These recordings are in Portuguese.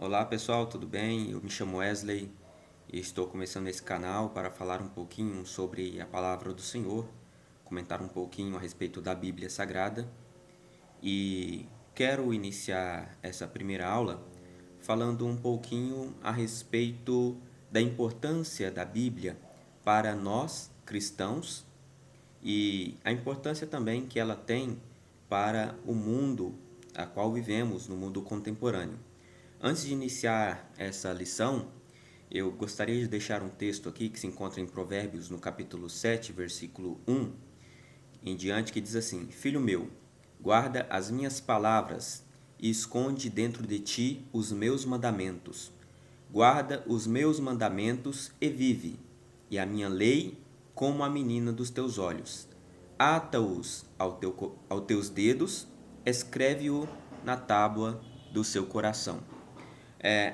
Olá pessoal, tudo bem? Eu me chamo Wesley e estou começando esse canal para falar um pouquinho sobre a palavra do Senhor, comentar um pouquinho a respeito da Bíblia Sagrada e quero iniciar essa primeira aula falando um pouquinho a respeito da importância da Bíblia para nós cristãos e a importância também que ela tem para o mundo a qual vivemos, no mundo contemporâneo. Antes de iniciar essa lição, eu gostaria de deixar um texto aqui que se encontra em Provérbios, no capítulo 7, versículo 1 em diante, que diz assim: Filho meu, guarda as minhas palavras e esconde dentro de ti os meus mandamentos. Guarda os meus mandamentos e vive, e a minha lei como a menina dos teus olhos. Ata-os aos teus dedos, escreve-o na tábua do seu coração.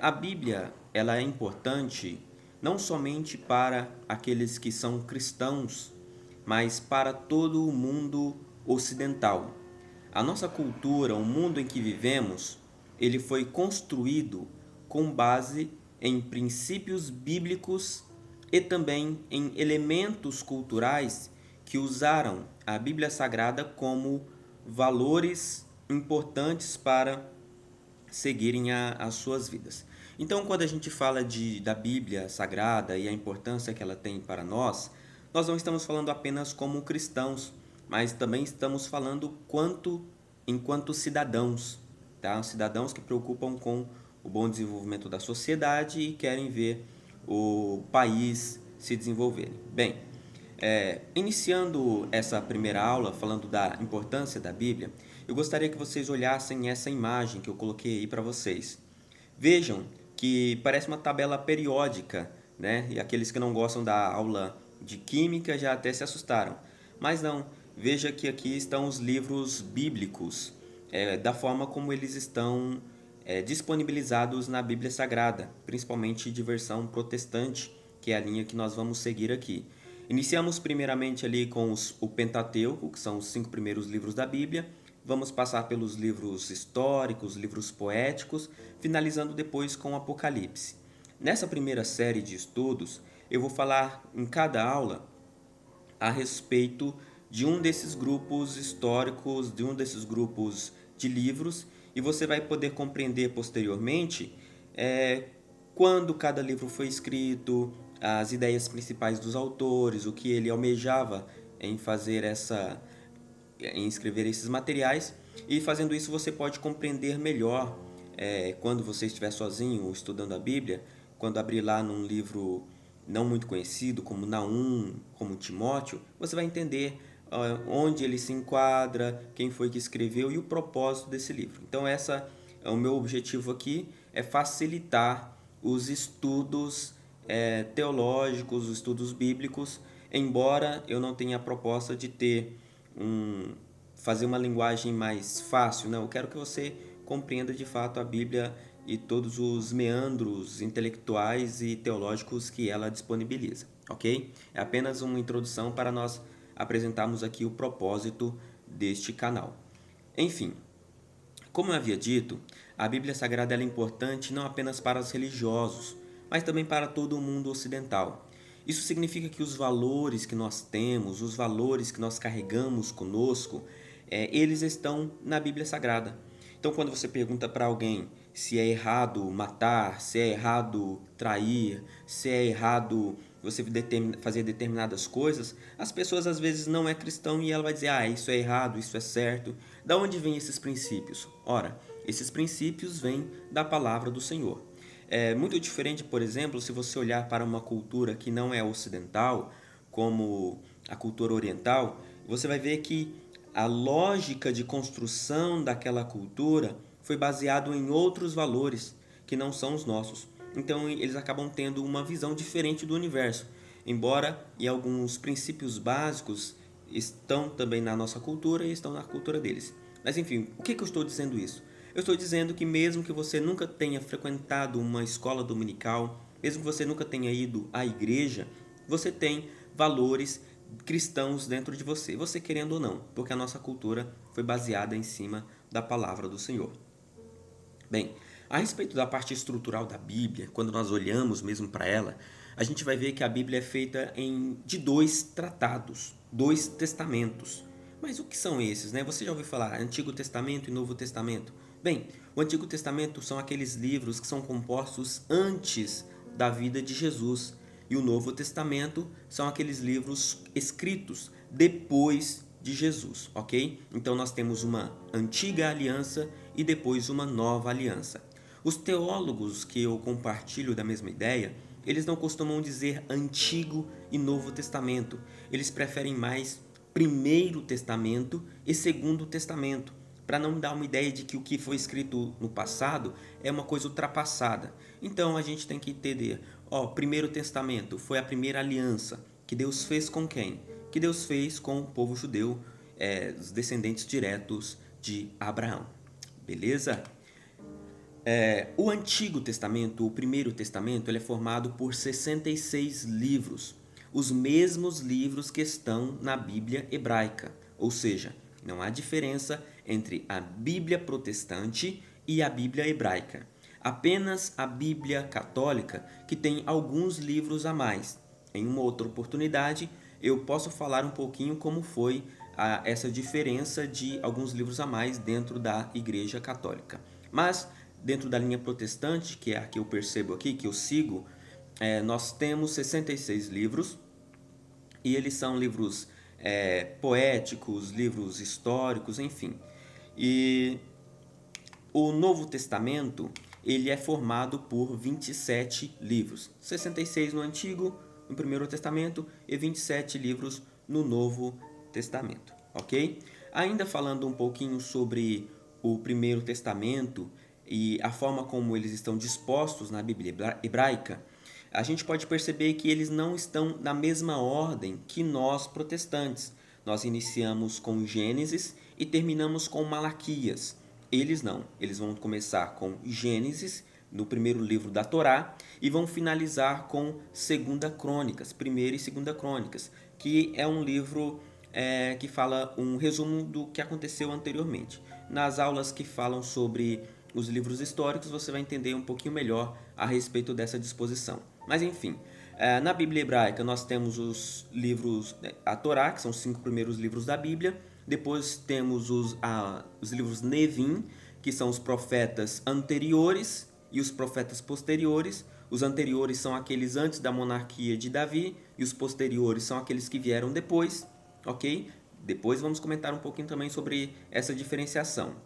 A Bíblia ela é importante não somente para aqueles que são cristãos, mas para todo o mundo ocidental. A nossa cultura, o mundo em que vivemos, ele foi construído com base em princípios bíblicos e também em elementos culturais que usaram a Bíblia Sagrada como valores importantes para seguirem as suas vidas. Então, quando a gente fala da Bíblia Sagrada e a importância que ela tem para nós não estamos falando apenas como cristãos, mas também estamos falando enquanto cidadãos, tá? Cidadãos que preocupam com o bom desenvolvimento da sociedade e querem ver o país se desenvolver. Bem, iniciando essa primeira aula falando da importância da Bíblia, eu gostaria que vocês olhassem essa imagem que eu coloquei aí para vocês. Vejam que parece uma tabela periódica, né? E aqueles que não gostam da aula de química já até se assustaram. Mas não, veja que aqui estão os livros bíblicos, da forma como eles estão disponibilizados na Bíblia Sagrada, principalmente de versão protestante, que é a linha que nós vamos seguir aqui. Iniciamos primeiramente ali com o Pentateuco, que são os 5 primeiros livros da Bíblia. Vamos passar pelos livros históricos, livros poéticos, finalizando depois com o Apocalipse. Nessa primeira série de estudos, eu vou falar em cada aula a respeito de um desses grupos históricos, de um desses grupos de livros, e você vai poder compreender posteriormente é, quando cada livro foi escrito, as ideias principais dos autores, o que ele almejava em fazer em escrever esses materiais, e fazendo isso você pode compreender melhor quando você estiver sozinho estudando a Bíblia, quando abrir lá num livro não muito conhecido, como Naum, como Timóteo, você vai entender onde ele se enquadra, quem foi que escreveu e o propósito desse livro. Então essa é o meu objetivo aqui, é facilitar os estudos teológicos, os estudos bíblicos, embora eu não tenha a proposta de fazer uma linguagem mais fácil, não. Eu quero que você compreenda de fato a Bíblia e todos os meandros intelectuais e teológicos que ela disponibiliza, ok? É apenas uma introdução para nós apresentarmos aqui o propósito deste canal. Enfim, como eu havia dito, a Bíblia Sagrada é importante não apenas para os religiosos, mas também para todo o mundo ocidental. Isso significa que os valores que nós temos, os valores que nós carregamos conosco, eles estão na Bíblia Sagrada. Então, quando você pergunta para alguém se é errado matar, se é errado trair, se é errado você fazer determinadas coisas, as pessoas às vezes não é cristão e ela vai dizer, isso é errado, isso é certo. Da onde vêm esses princípios? Ora, esses princípios vêm da palavra do Senhor. É muito diferente, por exemplo, se você olhar para uma cultura que não é ocidental, como a cultura oriental, você vai ver que a lógica de construção daquela cultura foi baseado em outros valores que não são os nossos. Então eles acabam tendo uma visão diferente do universo, embora e alguns princípios básicos estão também na nossa cultura e estão na cultura deles. Mas enfim, o que eu estou dizendo isso? Eu estou dizendo que mesmo que você nunca tenha frequentado uma escola dominical, mesmo que você nunca tenha ido à igreja, você tem valores cristãos dentro de você querendo ou não, porque a nossa cultura foi baseada em cima da palavra do Senhor. Bem, A respeito da parte estrutural da Bíblia, quando nós olhamos mesmo para ela, a gente vai ver que a Bíblia é feita de dois tratados, dois testamentos. Mas o que são esses, né? Você já ouviu falar Antigo Testamento e Novo Testamento? Bem, o Antigo Testamento são aqueles livros que são compostos antes da vida de Jesus, e o Novo Testamento são aqueles livros escritos depois de Jesus, ok? Então nós temos uma antiga aliança e depois uma nova aliança. Os teólogos que eu compartilho da mesma ideia, eles não costumam dizer Antigo e Novo Testamento. Eles preferem mais Primeiro Testamento e Segundo Testamento, para não dar uma ideia de que o que foi escrito no passado é uma coisa ultrapassada. Então a gente tem que entender, Primeiro Testamento foi a primeira aliança que Deus fez com quem? Que Deus fez com o povo judeu, os descendentes diretos de Abraão. Beleza? O Antigo Testamento, o Primeiro Testamento, ele é formado por 66 livros, os mesmos livros que estão na Bíblia hebraica, ou seja, não há diferença entre a Bíblia protestante e a Bíblia hebraica. Apenas a Bíblia católica que tem alguns livros a mais. Em uma outra oportunidade, eu posso falar um pouquinho como foi essa diferença de alguns livros a mais dentro da Igreja Católica. Mas dentro da linha protestante, que é a que eu percebo aqui, que eu sigo, nós temos 66 livros, e eles são livros poéticos, livros históricos, enfim. E o Novo Testamento, ele é formado por 27 livros, 66 no Antigo, no Primeiro Testamento, e 27 livros no Novo Testamento, ok? Ainda falando um pouquinho sobre o Primeiro Testamento e a forma como eles estão dispostos na Bíblia hebraica, a gente pode perceber que eles não estão na mesma ordem que nós protestantes. Nós iniciamos com Gênesis e terminamos com Malaquias. Eles não, eles vão começar com Gênesis, no primeiro livro da Torá, e vão finalizar com 2 Crônicas, 1ª e 2ª Crônicas, que é um livro que fala um resumo do que aconteceu anteriormente. Nas aulas que falam sobre os livros históricos, você vai entender um pouquinho melhor a respeito dessa disposição. Mas enfim, na Bíblia hebraica nós temos os livros, a Torá, que são os 5 primeiros livros da Bíblia. Depois temos os livros Nevim, que são os profetas anteriores e os profetas posteriores. Os anteriores são aqueles antes da monarquia de Davi e os posteriores são aqueles que vieram depois, ok? Depois vamos comentar um pouquinho também sobre essa diferenciação.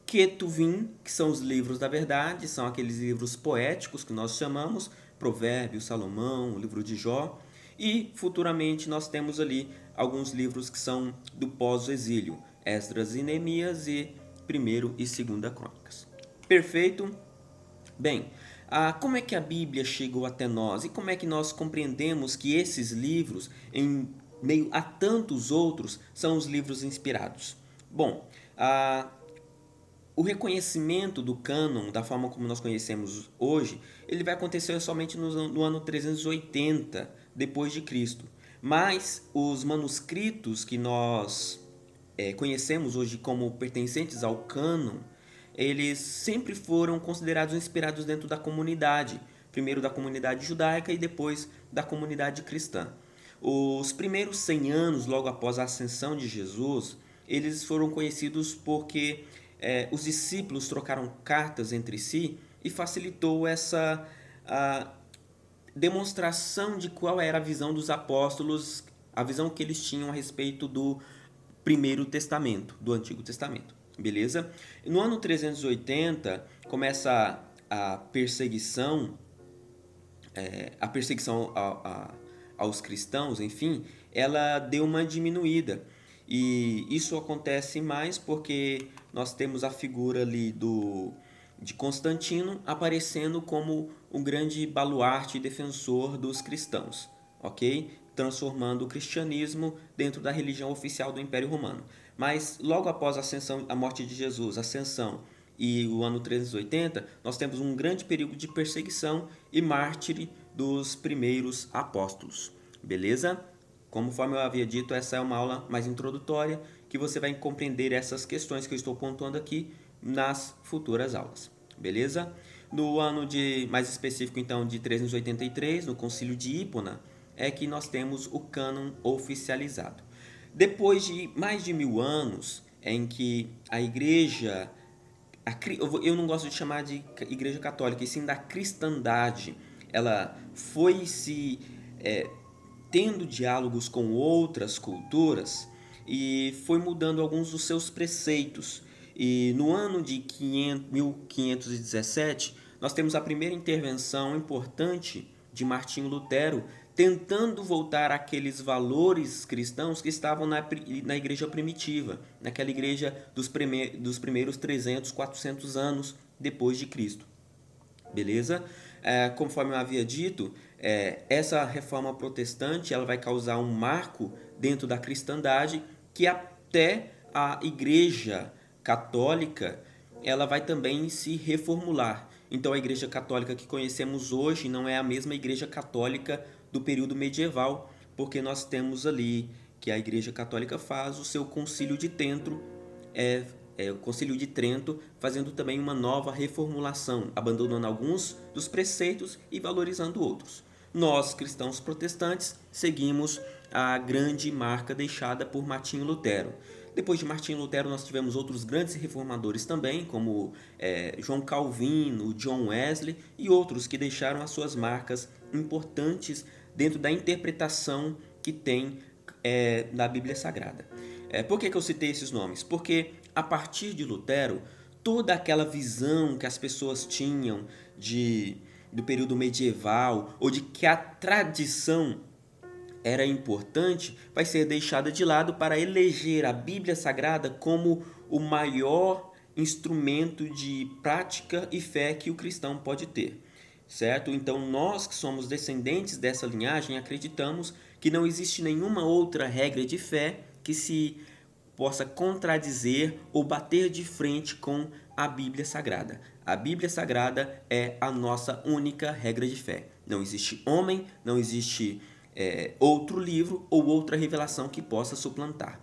Ketuvim, que são os livros da verdade, são aqueles livros poéticos que nós chamamos, Provérbios, Salomão, o livro de Jó. E futuramente nós temos ali alguns livros que são do pós-exílio, Esdras e Neemias e 1º e 2ª Crônicas. Perfeito? Bem, como é que a Bíblia chegou até nós e como é que nós compreendemos que esses livros, em meio a tantos outros, são os livros inspirados? Bom, o reconhecimento do cânon, da forma como nós conhecemos hoje, ele vai acontecer somente no ano 380 depois de Cristo. Mas os manuscritos que nós conhecemos hoje como pertencentes ao cânon, eles sempre foram considerados inspirados dentro da comunidade, primeiro da comunidade judaica e depois da comunidade cristã. Os primeiros 100 anos, logo após a ascensão de Jesus, eles foram conhecidos porque os discípulos trocaram cartas entre si e facilitou essa demonstração de qual era a visão dos apóstolos, a visão que eles tinham a respeito do Primeiro Testamento, do Antigo Testamento. Beleza? No ano 380 começa a perseguição, aos cristãos, enfim, ela deu uma diminuída. E isso acontece mais porque nós temos a figura ali de Constantino aparecendo como um grande baluarte e defensor dos cristãos, ok? Transformando o cristianismo dentro da religião oficial do Império Romano. Mas logo após a morte de Jesus, a ascensão e o ano 380, nós temos um grande período de perseguição e mártire dos primeiros apóstolos. Beleza? Conforme eu havia dito, essa é uma aula mais introdutória, que você vai compreender essas questões que eu estou pontuando aqui nas futuras aulas. Beleza? No ano de mais específico, então, de 383, no Concílio de Hipona, é que nós temos o cânon oficializado. Depois de mais de 1000 anos, em que a Igreja, eu não gosto de chamar de Igreja Católica, e sim da cristandade, ela foi se tendo diálogos com outras culturas e foi mudando alguns dos seus preceitos. E no ano de 1517, nós temos a primeira intervenção importante de Martinho Lutero, tentando voltar àqueles valores cristãos que estavam na igreja primitiva, naquela igreja dos primeiros 300, 400 anos depois de Cristo. Beleza? Conforme eu havia dito, essa reforma protestante ela vai causar um marco dentro da cristandade que até a igreja católica ela vai também se reformular. Então a igreja católica que conhecemos hoje não é a mesma igreja católica do período medieval, porque nós temos ali que a igreja católica faz o seu concílio de Trento, o Concílio de Trento, fazendo também uma nova reformulação, abandonando alguns dos preceitos e valorizando outros. Nós, cristãos protestantes, seguimos a grande marca deixada por Martinho Lutero. Depois de Martinho Lutero, nós tivemos outros grandes reformadores também, como João Calvino, John Wesley e outros que deixaram as suas marcas importantes dentro da interpretação que tem da Bíblia Sagrada. Por que eu citei esses nomes? Porque a partir de Lutero, toda aquela visão que as pessoas tinham do período medieval ou de que a tradição era importante, vai ser deixada de lado para eleger a Bíblia Sagrada como o maior instrumento de prática e fé que o cristão pode ter. Certo? Então nós que somos descendentes dessa linhagem acreditamos que não existe nenhuma outra regra de fé que se possa contradizer ou bater de frente com a Bíblia Sagrada. A Bíblia Sagrada é a nossa única regra de fé. Não existe homem, não existe outro livro ou outra revelação que possa suplantar.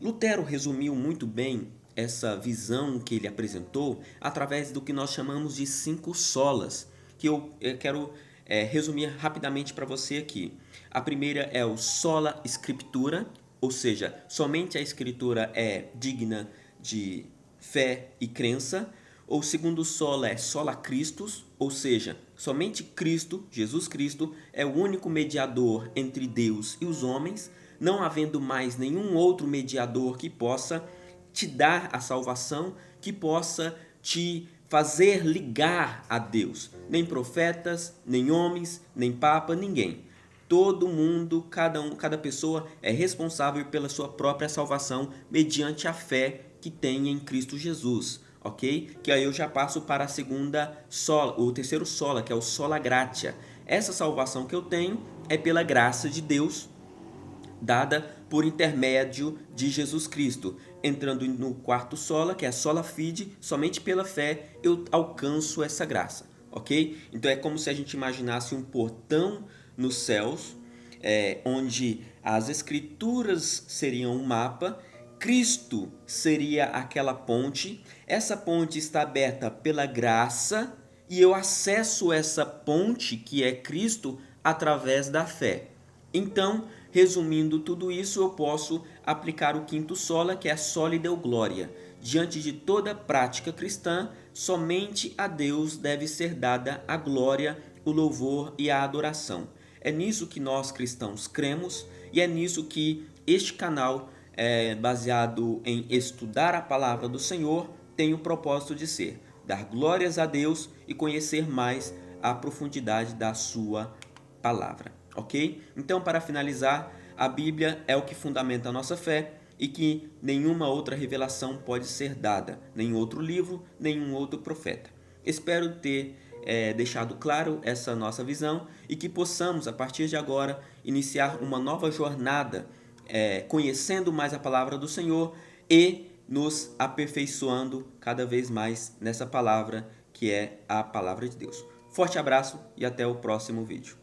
Lutero resumiu muito bem essa visão que ele apresentou através do que nós chamamos de 5 solas, que eu quero resumir rapidamente para você aqui. A primeira é o sola scriptura, ou seja, somente a escritura é digna de fé e crença. O segundo sola é sola Christus, ou seja, somente Cristo, Jesus Cristo, é o único mediador entre Deus e os homens, não havendo mais nenhum outro mediador que possa te dar a salvação, que possa te fazer ligar a Deus. Nem profetas, nem homens, nem papa, ninguém. Todo mundo, cada pessoa é responsável pela sua própria salvação mediante a fé que tem em Cristo Jesus, ok? Que aí eu já passo para a segunda sola, o terceiro sola, que é o sola gratia. Essa salvação que eu tenho é pela graça de Deus, dada por intermédio de Jesus Cristo. Entrando no quarto sola, que é a sola fide, somente pela fé eu alcanço essa graça, ok? Então é como se a gente imaginasse um portão nos céus, onde as escrituras seriam um mapa, Cristo seria aquela ponte, essa ponte está aberta pela graça e eu acesso essa ponte que é Cristo através da fé. Então, resumindo tudo isso, eu posso aplicar o quinto sola, que é a sola Deo Gloria. Diante de toda prática cristã, somente a Deus deve ser dada a glória, o louvor e a adoração. É nisso que nós cristãos cremos e é nisso que este canal, baseado em estudar a palavra do Senhor, tem o propósito de ser dar glórias a Deus e conhecer mais a profundidade da sua palavra, ok? Então, para finalizar, a Bíblia é o que fundamenta a nossa fé e que nenhuma outra revelação pode ser dada, nenhum outro livro, nenhum outro profeta. Espero ter deixado claro essa nossa visão e que possamos, a partir de agora, iniciar uma nova jornada conhecendo mais a palavra do Senhor e nos aperfeiçoando cada vez mais nessa palavra que é a palavra de Deus. Forte abraço e até o próximo vídeo.